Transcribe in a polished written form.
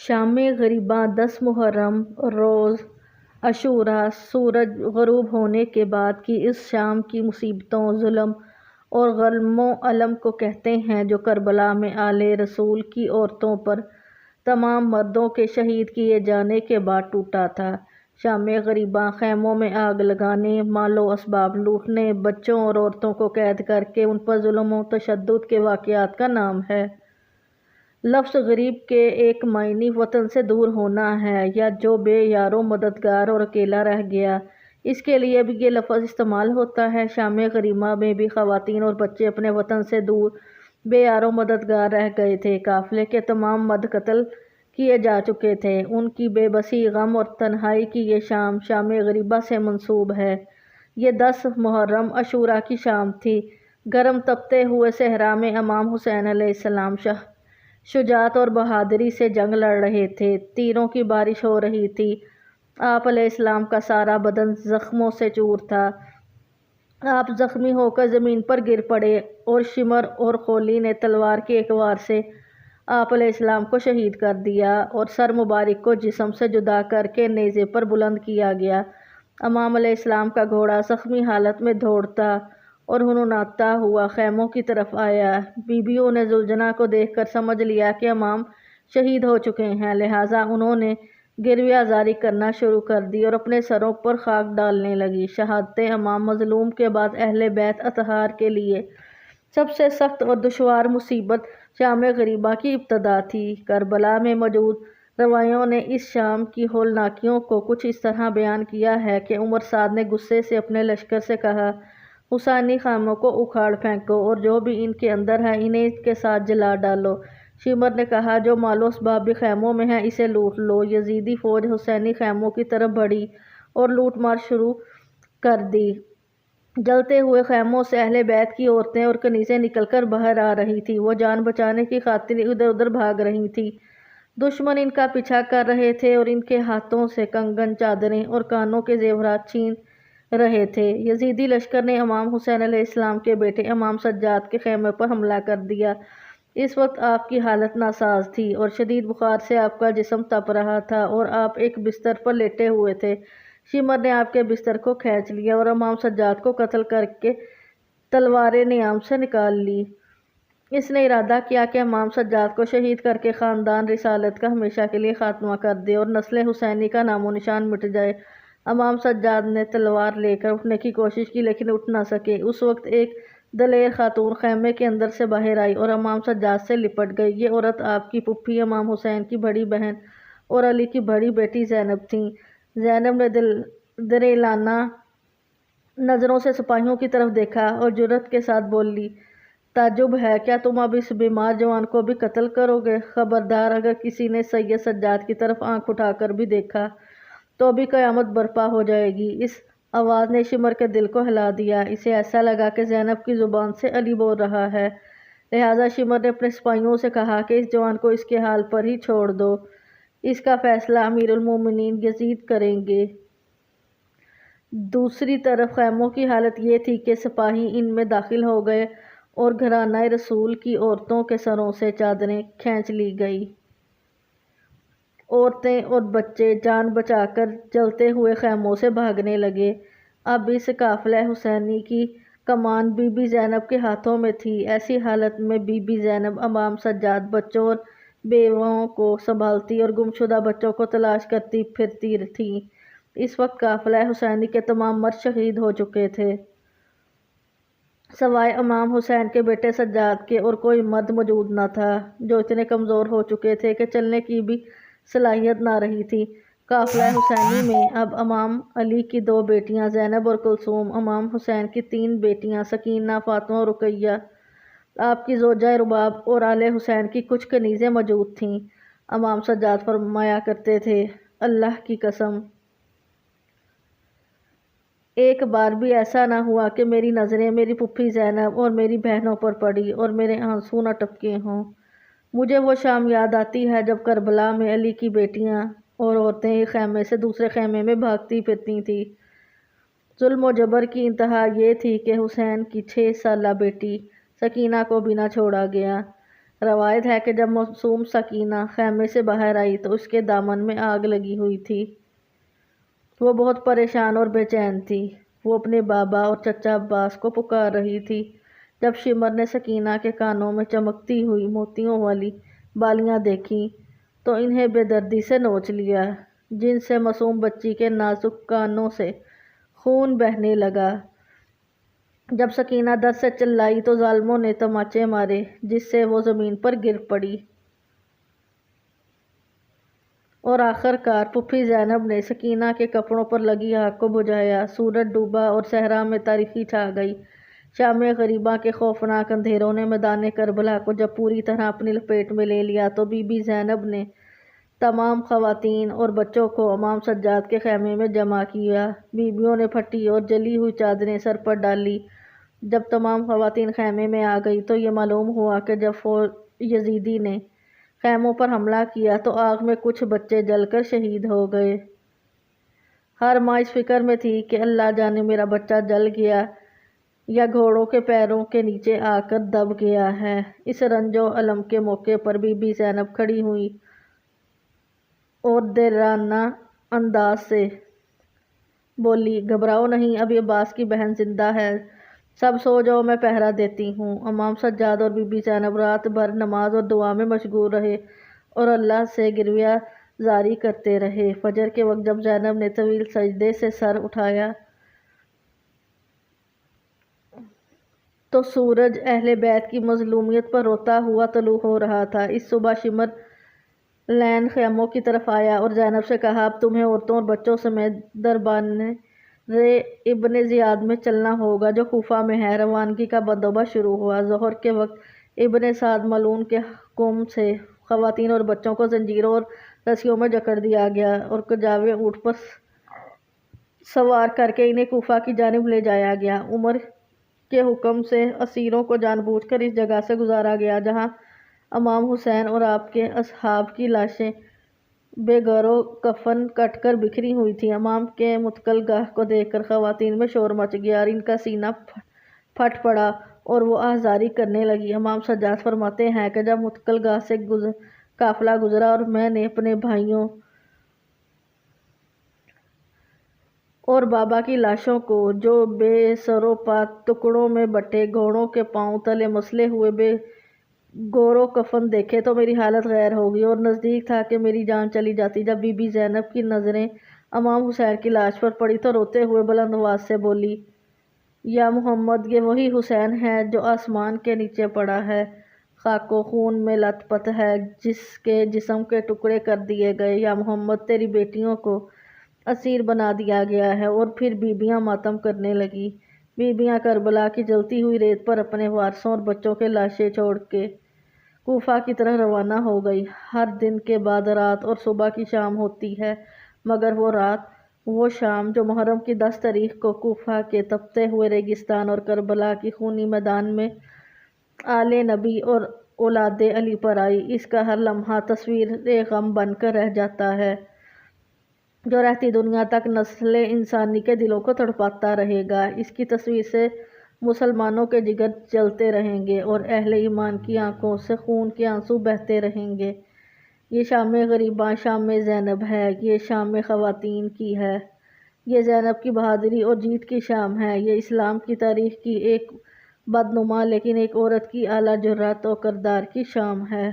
شام غریباں 10 محرم روز عاشوراء سورج غروب ہونے کے بعد کی اس شام کی مصیبتوں، ظلم اور غم و الم کو کہتے ہیں جو کربلا میں آل رسول کی عورتوں پر تمام مردوں کے شہید کیے جانے کے بعد ٹوٹا تھا۔ شام غریباں خیموں میں آگ لگانے، مال و اسباب لوٹنے، بچوں اور عورتوں کو قید کر کے ان پر ظلم و تشدد کے واقعات کا نام ہے۔ لفظ غریب کے ایک معنی وطن سے دور ہونا ہے یا جو بے یار و مددگار اور اکیلا رہ گیا، اس کے لیے بھی یہ لفظ استعمال ہوتا ہے۔ شام غریباں میں بھی خواتین اور بچے اپنے وطن سے دور بے یار و مددگار رہ گئے تھے۔ قافلے کے تمام مرد قتل کیے جا چکے تھے۔ ان کی بے بسی، غم اور تنہائی کی یہ شام شام غریباں سے منسوب ہے۔ یہ 10 محرم عاشوراء کی شام تھی۔ گرم تپتے ہوئے صحرا میں امام حسین علیہ السلام شجاعت اور بہادری سے جنگ لڑ رہے تھے۔ تیروں کی بارش ہو رہی تھی۔ آپ علیہ السلام کا سارا بدن زخموں سے چور تھا۔ آپ زخمی ہو کر زمین پر گر پڑے اور شمر اور خولی نے تلوار کے ایک وار سے آپ علیہ السلام کو شہید کر دیا اور سر مبارک کو جسم سے جدا کر کے نیزے پر بلند کیا گیا۔ امام علیہ السلام کا گھوڑا زخمی حالت میں دوڑتا اور ہنہناتا ہوا خیموں کی طرف آیا۔ بیویوں نے زلجنا کو دیکھ کر سمجھ لیا کہ امام شہید ہو چکے ہیں، لہٰذا انہوں نے گروی آزاری کرنا شروع کر دی اور اپنے سروں پر خاک ڈالنے لگی۔ شہادت امام مظلوم کے بعد اہل بیت اطہار کے لیے سب سے سخت اور دشوار مصیبت شام غریباں کی ابتدا تھی۔ کربلا میں موجود روایوں نے اس شام کی ہولناکیوں کو کچھ اس طرح بیان کیا ہے کہ عمر سعد نے غصے سے اپنے لشکر سے کہا، حسینی خیموں کو اکھاڑ پھینکو اور جو بھی ان کے اندر ہے انہیں اس کے ساتھ جلا ڈالو۔ شمر نے کہا، جو مال و اسباب بھی خیموں میں ہے اسے لوٹ لو۔ یزیدی فوج حسینی خیموں کی طرف بڑھی اور لوٹ مار شروع کر دی۔ جلتے ہوئے خیموں سے اہل بیت کی عورتیں اور کنیزیں نکل کر باہر آ رہی تھیں۔ وہ جان بچانے کی خاطر ادھر ادھر بھاگ رہی تھیں۔ دشمن ان کا پیچھا کر رہے تھے اور ان کے ہاتھوں سے کنگن، چادریں اور کانوں کے زیورات چھین رہے تھے۔ یزیدی لشکر نے امام حسین علیہ السلام کے بیٹے امام سجاد کے خیمے پر حملہ کر دیا۔ اس وقت آپ کی حالت ناساز تھی اور شدید بخار سے آپ کا جسم تپ رہا تھا اور آپ ایک بستر پر لیٹے ہوئے تھے۔ شمر نے آپ کے بستر کو کھینچ لیا اور امام سجاد کو قتل کر کے تلوار نیام سے نکال لی۔ اس نے ارادہ کیا کہ امام سجاد کو شہید کر کے خاندان رسالت کا ہمیشہ کے لیے خاتمہ کر دے اور نسل حسینی کا نام و نشان مٹ جائے۔ امام سجاد نے تلوار لے کر اٹھنے کی کوشش کی لیکن اٹھ نہ سکے۔ اس وقت ایک دلیر خاتون خیمے کے اندر سے باہر آئی اور امام سجاد سے لپٹ گئی۔ یہ عورت آپ کی پھوپھی امام حسین کی بڑی بہن اور علی کی بڑی بیٹی زینب تھیں۔ زینب نے دریلانہ نظروں سے سپاہیوں کی طرف دیکھا اور جرأت کے ساتھ بولی، تعجب ہے، کیا تم اب اس بیمار جوان کو بھی قتل کرو گے؟ خبردار، اگر کسی نے سید سجاد کی طرف آنکھ اٹھا کر بھی دیکھا تو بھی قیامت برپا ہو جائے گی۔ اس آواز نے شمر کے دل کو ہلا دیا۔ اسے ایسا لگا کہ زینب کی زبان سے علی بول رہا ہے، لہٰذا شمر نے اپنے سپاہیوں سے کہا کہ اس جوان کو اس کے حال پر ہی چھوڑ دو، اس کا فیصلہ امیر المومنین یزید کریں گے۔ دوسری طرف خیموں کی حالت یہ تھی کہ سپاہی ان میں داخل ہو گئے اور گھرانہ رسول کی عورتوں کے سروں سے چادریں کھینچ لی گئی۔ عورتیں اور بچے جان بچا کر جلتے ہوئے خیموں سے بھاگنے لگے۔ اب اس قافلہ حسینی کی کمان بی بی زینب کے ہاتھوں میں تھی۔ ایسی حالت میں بی بی زینب امام سجاد، بچوں اور بیووں کو سنبھالتی اور گمشدہ بچوں کو تلاش کرتی پھرتی تھیں۔ اس وقت قافلہ حسینی کے تمام مرد شہید ہو چکے تھے، سوائے امام حسین کے بیٹے سجاد کے، اور کوئی مرد موجود نہ تھا، جو اتنے کمزور ہو چکے تھے کہ چلنے کی بھی صلاحیت نہ رہی تھی۔ قافلہ حسینی میں اب امام علی کی 2 بیٹیاں زینب اور کلثوم، امام حسین کی 3 بیٹیاں سکینہ، فاطمہ اور رقیہ، آپ کی زوجہ رباب اور آل حسین کی کچھ کنیزیں موجود تھیں۔ امام سجاد فرمایا کرتے تھے، اللہ کی قسم، ایک بار بھی ایسا نہ ہوا کہ میری نظریں میری پھوپھی زینب اور میری بہنوں پر پڑی اور میرے آنسو نہ ٹپکے ہوں۔ مجھے وہ شام یاد آتی ہے جب کربلا میں علی کی بیٹیاں اور عورتیں ایک خیمے سے دوسرے خیمے میں بھاگتی پھرتی تھیں۔ ظلم و جبر کی انتہا یہ تھی کہ حسین کی 6 سالہ بیٹی سکینہ کو بھی نہ چھوڑا گیا۔ روایت ہے کہ جب معصوم سکینہ خیمے سے باہر آئی تو اس کے دامن میں آگ لگی ہوئی تھی۔ وہ بہت پریشان اور بے چین تھی۔ وہ اپنے بابا اور چچا عباس کو پکار رہی تھی۔ جب شمر نے سکینہ کے کانوں میں چمکتی ہوئی موتیوں والی بالیاں دیکھیں تو انہیں بے دردی سے نوچ لیا، جن سے معصوم بچی کے نازک کانوں سے خون بہنے لگا۔ جب سکینہ درد سے چلائی تو ظالموں نے تماچے مارے، جس سے وہ زمین پر گر پڑی، اور آخر کار پھوپھی زینب نے سکینہ کے کپڑوں پر لگی آگ کو بجھایا۔ سورج ڈوبا اور صحرا میں تاریکی چھا گئی۔ شام غریباں کے خوفناک اندھیروں نے میدان کربلا کو جب پوری طرح اپنی لپیٹ میں لے لیا تو بی بی زینب نے تمام خواتین اور بچوں کو امام سجاد کے خیمے میں جمع کیا۔ بیویوں نے پھٹی اور جلی ہوئی چادریں سر پر ڈالی۔ جب تمام خواتین خیمے میں آ گئی تو یہ معلوم ہوا کہ جب فوج یزیدی نے خیموں پر حملہ کیا تو آگ میں کچھ بچے جل کر شہید ہو گئے۔ ہر ماں اس فکر میں تھی کہ اللہ جانے میرا بچہ جل گیا یا گھوڑوں کے پیروں کے نیچے آ کر دب گیا ہے۔ اس رنج و الم کے موقع پر بی بی زینب کھڑی ہوئی اور دیرانہ انداز سے بولی، گھبراؤ نہیں، ابھی عباس کی بہن زندہ ہے، سب سو جاؤ، میں پہرا دیتی ہوں۔ امام سجاد اور بی بی زینب رات بھر نماز اور دعا میں مشغول رہے اور اللہ سے گرویہ زاری کرتے رہے۔ فجر کے وقت جب زینب نے طویل سجدے سے سر اٹھایا تو سورج اہل بیت کی مظلومیت پر روتا ہوا طلوع ہو رہا تھا۔ اس صبح شمر لین خیموں کی طرف آیا اور زینب سے کہا، اب تمہیں عورتوں اور بچوں سمیت دربار ابن زیاد میں چلنا ہوگا جو کوفہ میں ہے۔ روانگی کا بندوبست شروع ہوا۔ ظہر کے وقت ابن سعد ملعون کے حکم سے خواتین اور بچوں کو زنجیروں اور رسیوں میں جکڑ دیا گیا اور کجاوے اونٹ پر سوار کر کے انہیں کوفہ کی جانب لے جایا گیا۔ عمر کے حکم سے اسیروں کو جان بوجھ کر اس جگہ سے گزارا گیا جہاں امام حسین اور آپ کے اصحاب کی لاشیں بے گور و کفن کٹ کر بکھری ہوئی تھیں۔ امام کے متکل گاہ کو دیکھ کر خواتین میں شور مچ گیا اور ان کا سینہ پھٹ پڑا اور وہ آہذاری کرنے لگی۔ امام سجاد فرماتے ہیں کہ جب متکل گاہ سے قافلہ گزرا اور میں نے اپنے بھائیوں اور بابا کی لاشوں کو جو بے سر و پا ٹکڑوں میں بٹے گھوڑوں کے پاؤں تلے مسلے ہوئے بے گور و کفن دیکھے تو میری حالت غیر ہو گئی اور نزدیک تھا کہ میری جان چلی جاتی۔ جب بی بی زینب کی نظریں امام حسین کی لاش پر پڑی تو روتے ہوئے بلند آواز سے بولی، یا محمد، یہ وہی حسین ہے جو آسمان کے نیچے پڑا ہے، خاک و خون میں لت پت ہے، جس کے جسم کے ٹکڑے کر دیے گئے۔ یا محمد، تیری بیٹیوں کو اسیر بنا دیا گیا ہے۔ اور پھر بیویاں ماتم کرنے لگیں۔ بیویاں کربلا کی جلتی ہوئی ریت پر اپنے وارثوں اور بچوں کے لاشیں چھوڑ کے کوفہ کی طرح روانہ ہو گئی۔ ہر دن کے بعد رات اور صبح کی شام ہوتی ہے، مگر وہ رات، وہ شام جو محرم کی 10 تاریخ کو کوفہ کے تپتے ہوئے ریگستان اور کربلا کی خونی میدان میں آل نبی اور اولاد علی پر آئی، اس کا ہر لمحہ تصویر غم بن کر رہ جاتا ہے جو رہتی دنیا تک نسل انسانی کے دلوں کو تڑپاتا رہے گا۔ اس کی تصویر سے مسلمانوں کے جگر جلتے رہیں گے اور اہل ایمان کی آنکھوں سے خون کے آنسو بہتے رہیں گے۔ یہ شام غریباں شام زینب ہے، یہ شام خواتین کی ہے، یہ زینب کی بہادری اور جیت کی شام ہے، یہ اسلام کی تاریخ کی ایک بدنما لیکن ایک عورت کی اعلیٰ جرأت و کردار کی شام ہے۔